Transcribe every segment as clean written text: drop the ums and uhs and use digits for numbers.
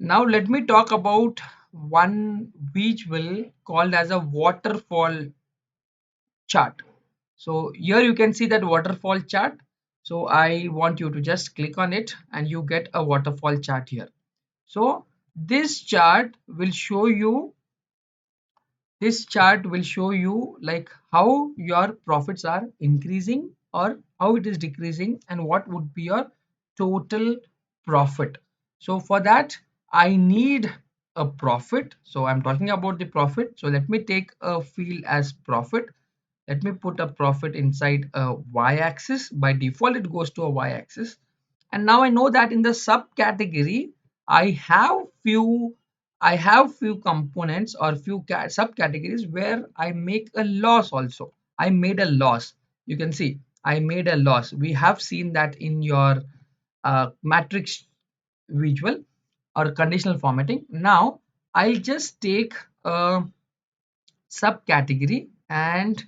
Now let me talk about one visual called as a waterfall chart. So here you can see that waterfall chart. So I want you to just click on it and you get a waterfall chart here. So this chart will show you like how your profits are increasing or how it is decreasing and what would be your total profit. So for that I need a profit. So I'm talking about the profit. So let me take a field as profit. Let me put a profit inside a y-axis. By default it goes to a y-axis, and now I know that in the subcategory I have few components or few subcategories where I make a loss also. I made a loss. You can see I made a loss. We have seen that in your matrix visual or conditional formatting. Now I'll just take a subcategory, and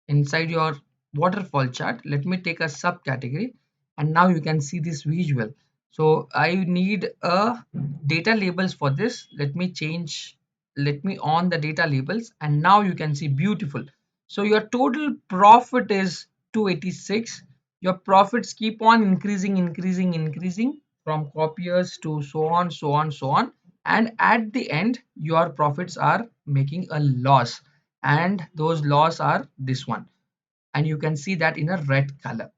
inside your waterfall chart let me take a subcategory, and now you can see this visual. So I need a data labels for this. Let me on the data labels, and now you can see beautiful. So your total profit is 286. Your profits keep on increasing from copiers to so on, and at the end your profits are making a loss, and those loss are this one, and you can see that in a red color.